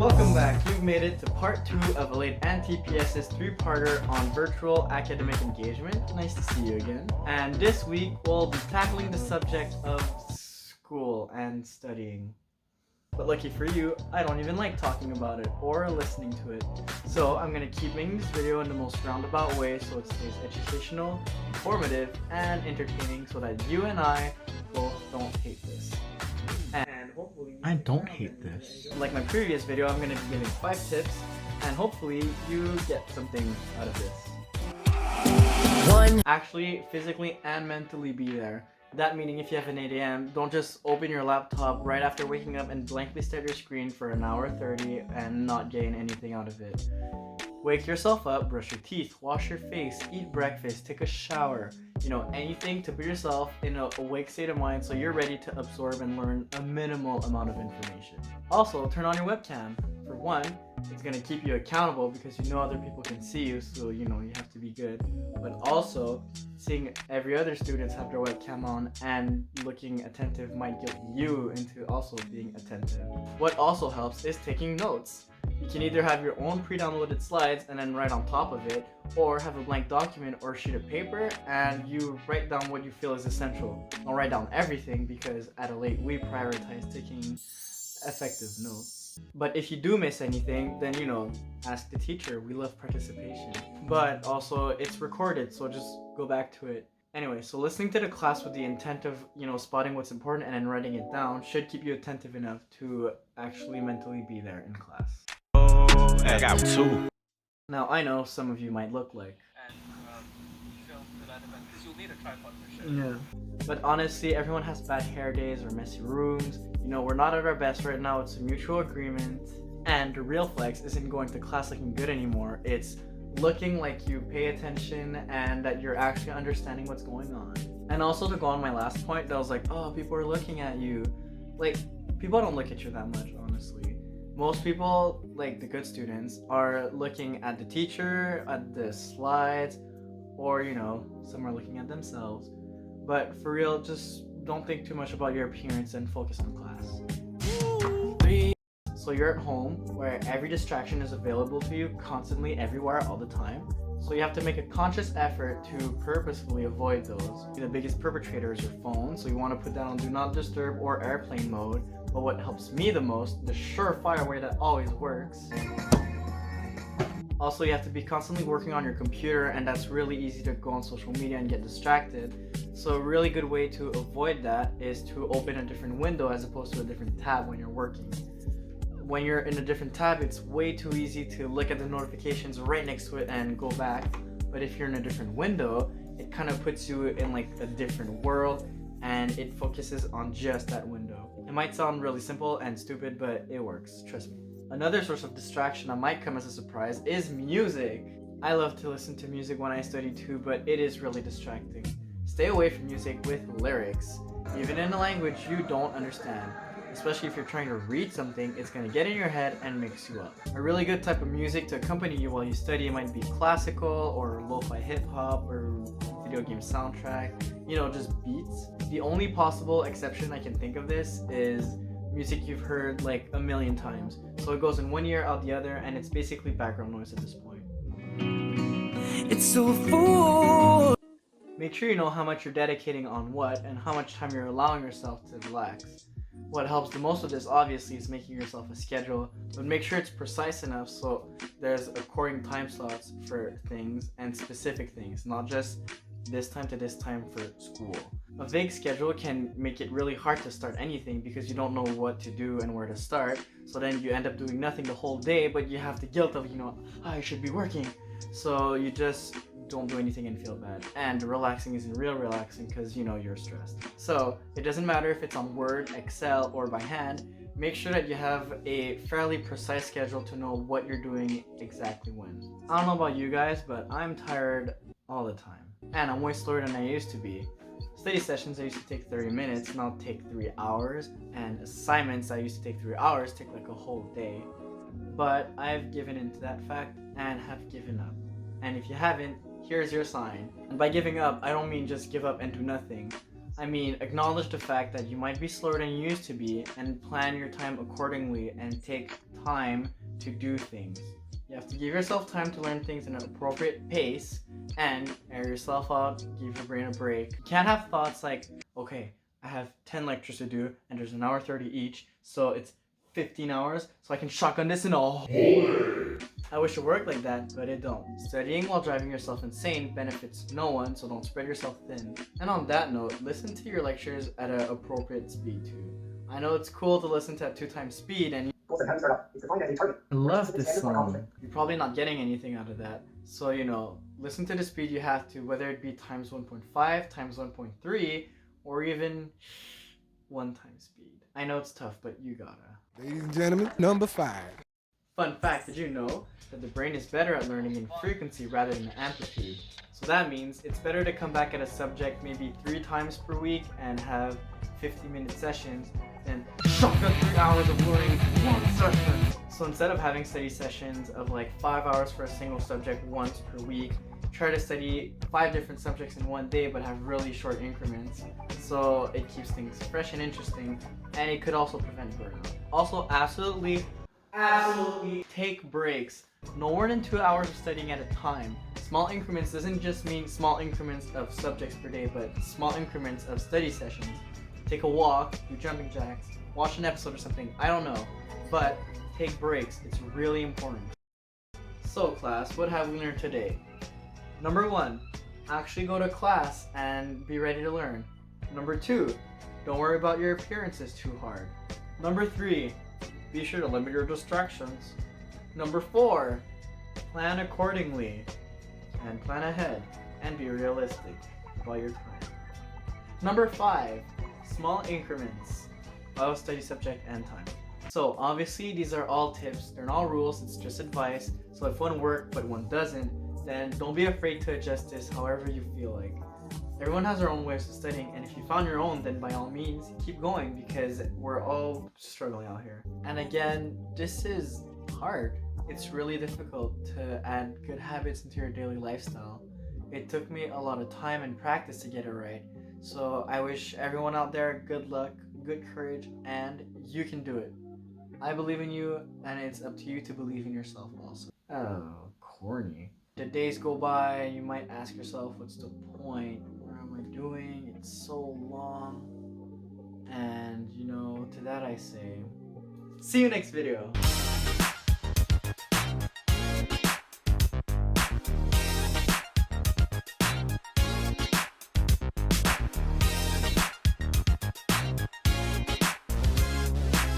Welcome back. You've made it to part 2 of ELATE and TPS's 3-parter on virtual academic engagement. Nice to see you again. And this week we'll be tackling the subject of school and studying. But lucky for you, I don't even like talking about it or listening to it. So I'm going to keep making this video in the most roundabout way so it stays educational, informative, and entertaining so that you and I both don't hate this. And hopefully I don't hate this. like my previous video, I'm going to be giving 5 tips and hopefully you get something out of this. 1. Actually, physically and mentally be there. That meaning if you have an 8 a.m., don't just open your laptop right after waking up and blankly stare at your screen for an hour 30 and not gain anything out of it. Wake yourself up, brush your teeth, wash your face, eat breakfast, take a shower. Anything to put yourself in an awake state of mind so you're ready to absorb and learn a minimal amount of information. Also, turn on your webcam. For one, it's going to keep you accountable because you know other people can see you, so you have to be good. But also, seeing every other students have their webcam on and looking attentive might guilt you into also being attentive. What also helps is taking notes. You can either have your own pre-downloaded slides and then write on top of it, or have a blank document or sheet of paper and you write down what you feel is essential. Don't write down everything because at ELATE we prioritize taking effective notes. But if you do miss anything, then ask the teacher. We love participation. But also it's recorded, so just go back to it. Anyway, so listening to the class with the intent of, spotting what's important and then writing it down should keep you attentive enough to actually mentally be there in class. I got 2. Now, I know some of you might look like. And film the element because you'll need a tripod for sure. Yeah. But honestly, everyone has bad hair days or messy rooms. We're not at our best right now. It's a mutual agreement. And the real flex isn't going to class looking good anymore. It's looking like you pay attention and that you're actually understanding what's going on. And also to go on my last point, that was like, oh, people are looking at you. Like, people don't look at you that much, honestly. Most people, like the good students, are looking at the teacher, at the slides, or some are looking at themselves. But for real, just don't think too much about your appearance and focus on class. 3. So you're at home where every distraction is available to you constantly, everywhere, all the time. So you have to make a conscious effort to purposefully avoid those. The biggest perpetrator is your phone, so you want to put that on do not disturb or airplane mode. But what helps me the most, the surefire way that always works. Also, you have to be constantly working on your computer, and that's really easy to go on social media and get distracted. So a really good way to avoid that is to open a different window as opposed to a different tab when you're working. When you're in a different tab, it's way too easy to look at the notifications right next to it and go back. But if you're in a different window, it kind of puts you in like a different world and it focuses on just that window. It might sound really simple and stupid, but it works, trust me. Another source of distraction that might come as a surprise is music. I love to listen to music when I study too, but it is really distracting. Stay away from music with lyrics, even in a language you don't understand. Especially if you're trying to read something, it's going to get in your head and mix you up. A really good type of music to accompany you while you study might be classical or lo-fi hip-hop or video game soundtrack, just beats. The only possible exception I can think of this is music you've heard like a million times. So it goes in one ear, out the other, and it's basically background noise at this point. It's so full. Make sure you know how much you're dedicating on what and how much time you're allowing yourself to relax. What helps the most of this, obviously, is making yourself a schedule, but make sure it's precise enough so there's according time slots for things and specific things, not just this time to this time for school. A vague schedule can make it really hard to start anything because you don't know what to do and where to start, so then you end up doing nothing the whole day, but you have the guilt of, I should be working. So you just don't do anything and feel bad. And relaxing isn't real relaxing because you're stressed. So it doesn't matter if it's on Word, Excel, or by hand. Make sure that you have a fairly precise schedule to know what you're doing exactly when. I don't know about you guys, but I'm tired all the time. And I'm way slower than I used to be. Study sessions that used to take 30 minutes now take 3 hours, and assignments that used to take 3 hours take like a whole day. But I've given into that fact and have given up. And if you haven't, here's your sign. And by giving up, I don't mean just give up and do nothing. I mean, acknowledge the fact that you might be slower than you used to be and plan your time accordingly and take time to do things. You have to give yourself time to learn things in an appropriate pace and air yourself out, give your brain a break. You can't have thoughts like, okay, I have 10 lectures to do and there's an hour 30 each, so it's 15 hours, so I can shotgun this in a whole day. I wish it worked like that, but it don't. Studying while driving yourself insane benefits no one, so don't spread yourself thin. And on that note, listen to your lectures at an appropriate speed too. I know it's cool to listen to at 2 times speed and I love this song. You're probably not getting anything out of that. So, listen to the speed you have to, whether it be times 1.5, times 1.3, or even 1 times speed. I know it's tough, but you gotta. Ladies and gentlemen, number 5. Fun fact, did you know that the brain is better at learning in frequency rather than amplitude? So that means it's better to come back at a subject maybe 3 times per week and have 50-minute sessions than shotgun 3 hours of learning one session. So instead of having study sessions of like 5 hours for a single subject once per week, try to study 5 different subjects in one day but have really short increments. So it keeps things fresh and interesting, and it could also prevent burnout. Also, absolutely take breaks. No more than 2 hours of studying at a time. Small increments doesn't just mean small increments of subjects per day, but small increments of study sessions. Take a walk, do jumping jacks, watch an episode or something, I don't know. But take breaks, it's really important. So class, what have we learned today? Number 1, actually go to class and be ready to learn. Number 2, don't worry about your appearances too hard. Number 3, be sure to limit your distractions. Number 4, plan accordingly and plan ahead and be realistic about your time. Number 5, small increments of study subject and time. So obviously these are all tips, they're not rules, it's just advice. So if one works but one doesn't, then don't be afraid to adjust this however you feel like. Everyone has their own ways of studying, and if you found your own, then by all means keep going, because we're all struggling out here. And again, this is hard. It's really difficult to add good habits into your daily lifestyle. It took me a lot of time and practice to get it right. So I wish everyone out there good luck, good courage, and you can do it. I believe in you, and it's up to you to believe in yourself also. Oh, corny. The days go by, you might ask yourself, what's the point? What am I doing? It's so long. And, to that I say, see you next video.